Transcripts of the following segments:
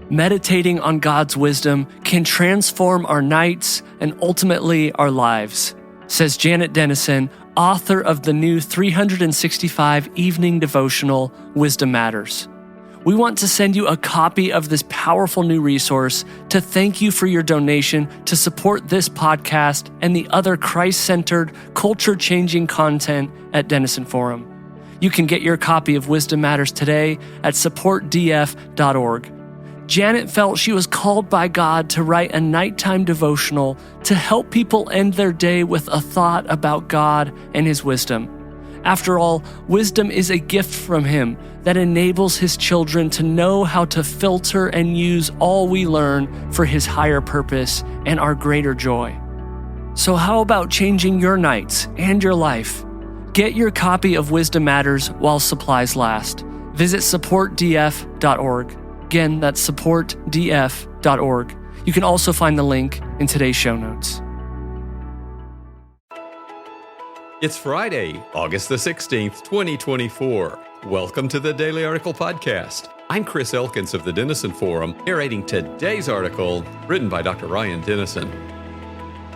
Meditating on God's wisdom can transform our nights and ultimately our lives, says Janet Denison, author of the new 365 evening devotional, Wisdom Matters. We want to send you a copy of this powerful new resource to thank you for your donation to support this podcast and the other Christ-centered, culture-changing content at Denison Forum. You can get your copy of Wisdom Matters today at supportdf.org. Janet felt she was called by God to write a nighttime devotional to help people end their day with a thought about God and His wisdom. After all, wisdom is a gift from Him that enables His children to know how to filter and use all we learn for His higher purpose and our greater joy. So how about changing your nights and your life? Get your copy of Wisdom Matters while supplies last. Visit supportdf.org. Again, that's supportdf.org. You can also find the link in today's show notes. It's Friday, August the 16th, 2024. Welcome to the Daily Article Podcast. I'm Chris Elkins of the Denison Forum, narrating today's article written by Dr. Ryan Denison.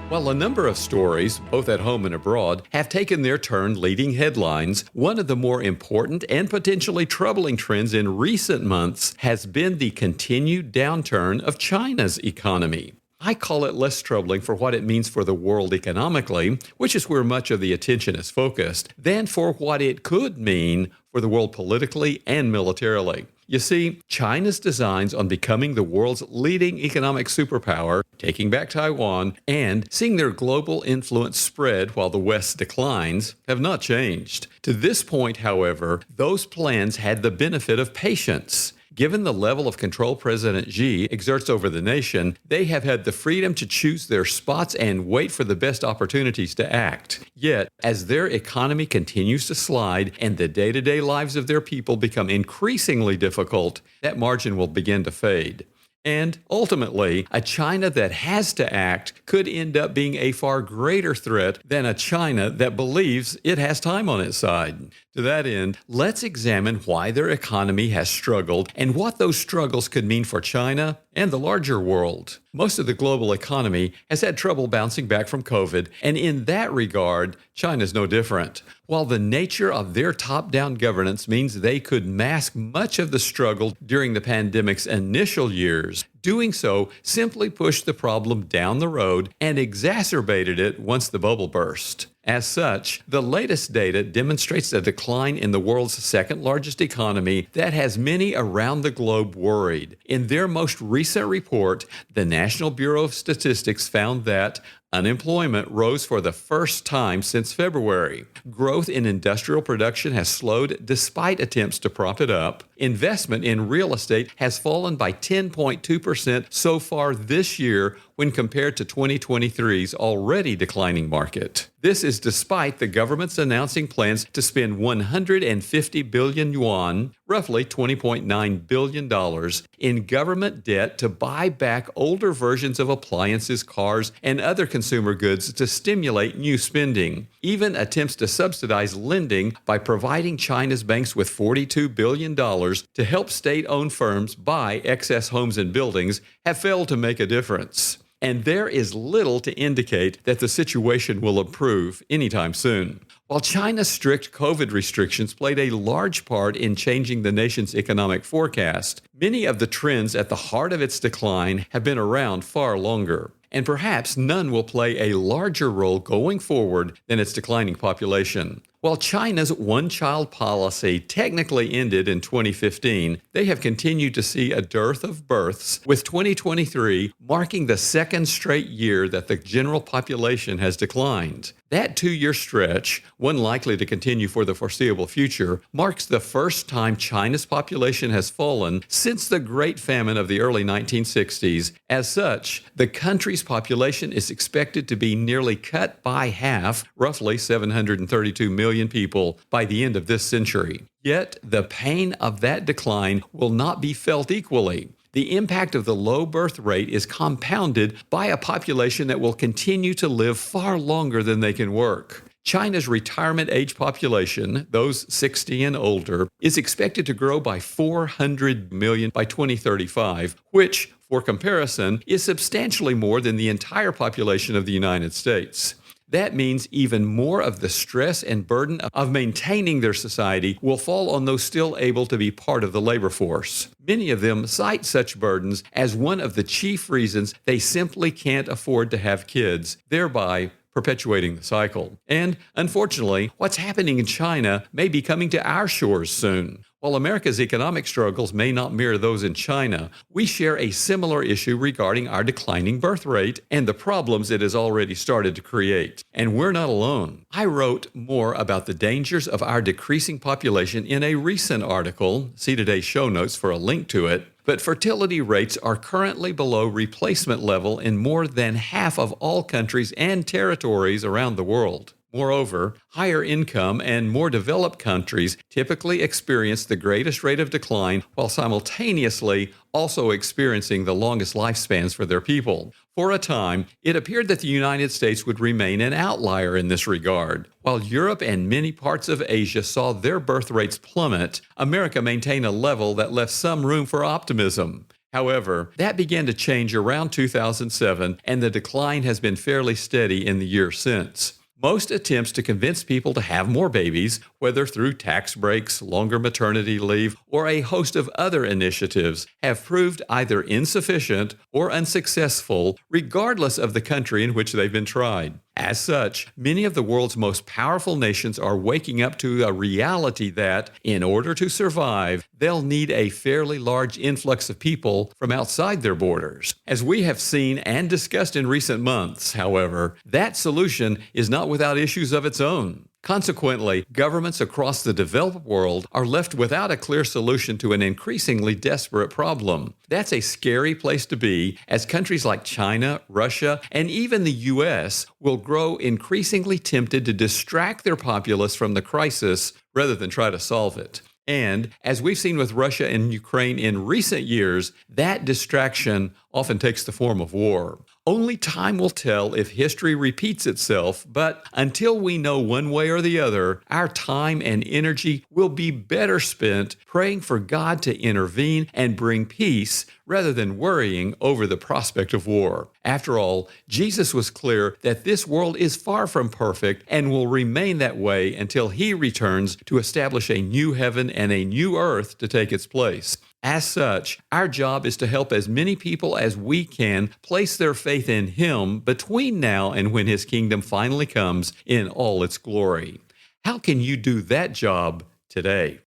While a number of stories, both at home and abroad, have taken their turn leading headlines, one of the more important and potentially troubling trends in recent months has been the continued downturn of China's economy. I call it less troubling for what it means for the world economically, which is where much of the attention is focused, than for what it could mean for the world politically and militarily. You see, China's designs on becoming the world's leading economic superpower, taking back Taiwan, and seeing their global influence spread while the West declines have not changed. To this point, however, those plans had the benefit of patience. Given the level of control President Xi exerts over the nation, they have had the freedom to choose their spots and wait for the best opportunities to act. Yet, as their economy continues to slide and the day-to-day lives of their people become increasingly difficult, that margin will begin to fade. And ultimately, a China that has to act could end up being a far greater threat than a China that believes it has time on its side. To that end, let's examine why their economy has struggled and what those struggles could mean for China and the larger world. Most of the global economy has had trouble bouncing back from COVID, and in that regard, China's no different. While the nature of their top-down governance means they could mask much of the struggle during the pandemic's initial years, doing so simply pushed the problem down the road and exacerbated it once the bubble burst. As such, the latest data demonstrates a decline in the world's second largest economy that has many around the globe worried. In their most recent report, the National Bureau of Statistics found that unemployment rose for the first time since February. Growth in industrial production has slowed despite attempts to prop it up. Investment in real estate has fallen by 10.2% so far this year when compared to 2023's already declining market. This is despite the government's announcing plans to spend 150 billion yuan, roughly $20.9 billion, in government debt to buy back older versions of appliances, cars, and other consumer goods to stimulate new spending. Even attempts to subsidize lending by providing China's banks with $42 billion to help state-owned firms buy excess homes and buildings have failed to make a difference. And there is little to indicate that the situation will improve anytime soon. While China's strict COVID restrictions played a large part in changing the nation's economic forecast, many of the trends at the heart of its decline have been around far longer. And perhaps none will play a larger role going forward than its declining population. While China's one-child policy technically ended in 2015, they have continued to see a dearth of births, with 2023 marking the second straight year that the general population has declined. That two-year stretch, one likely to continue for the foreseeable future, marks the first time China's population has fallen since the Great Famine of the early 1960s. As such, the country's population is expected to be nearly cut by half, roughly 732 million people, by the end of this century. Yet, the pain of that decline will not be felt equally. The impact of the low birth rate is compounded by a population that will continue to live far longer than they can work. China's retirement age population, those 60 and older, is expected to grow by 400 million by 2035, which, for comparison, is substantially more than the entire population of the United States. That means even more of the stress and burden of maintaining their society will fall on those still able to be part of the labor force. Many of them cite such burdens as one of the chief reasons they simply can't afford to have kids, thereby perpetuating the cycle. And unfortunately, what's happening in China may be coming to our shores soon. While America's economic struggles may not mirror those in China, we share a similar issue regarding our declining birth rate and the problems it has already started to create. And we're not alone. I wrote more about the dangers of our decreasing population in a recent article. See today's show notes for a link to it. But fertility rates are currently below replacement level in more than half of all countries and territories around the world. Moreover, higher income and more developed countries typically experience the greatest rate of decline while simultaneously also experiencing the longest lifespans for their people. For a time, it appeared that the United States would remain an outlier in this regard. While Europe and many parts of Asia saw their birth rates plummet, America maintained a level that left some room for optimism. However, that began to change around 2007, and the decline has been fairly steady in the years since. Most attempts to convince people to have more babies, whether through tax breaks, longer maternity leave, or a host of other initiatives, have proved either insufficient or unsuccessful, regardless of the country in which they've been tried. As such, many of the world's most powerful nations are waking up to a reality that, in order to survive, they'll need a fairly large influx of people from outside their borders. As we have seen and discussed in recent months, however, that solution is not without issues of its own. Consequently, governments across the developed world are left without a clear solution to an increasingly desperate problem. That's a scary place to be, as countries like China, Russia, and even the U.S. will grow increasingly tempted to distract their populace from the crisis rather than try to solve it. And, as we've seen with Russia and Ukraine in recent years, that distraction often takes the form of war. Only time will tell if history repeats itself, but until we know one way or the other, our time and energy will be better spent praying for God to intervene and bring peace rather than worrying over the prospect of war. After all, Jesus was clear that this world is far from perfect and will remain that way until He returns to establish a new heaven and a new earth to take its place. As such, our job is to help as many people as we can place their faith in Him between now and when His kingdom finally comes in all its glory. How can you do that job today?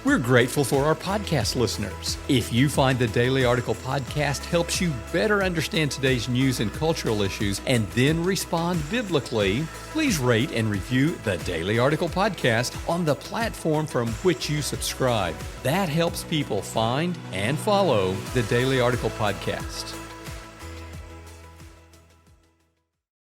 We're grateful for our podcast listeners. If you find the Daily Article podcast helps you better understand today's news and cultural issues and then respond biblically, please rate and review the Daily Article podcast on the platform from which you subscribe. That helps people find and follow the Daily Article podcast.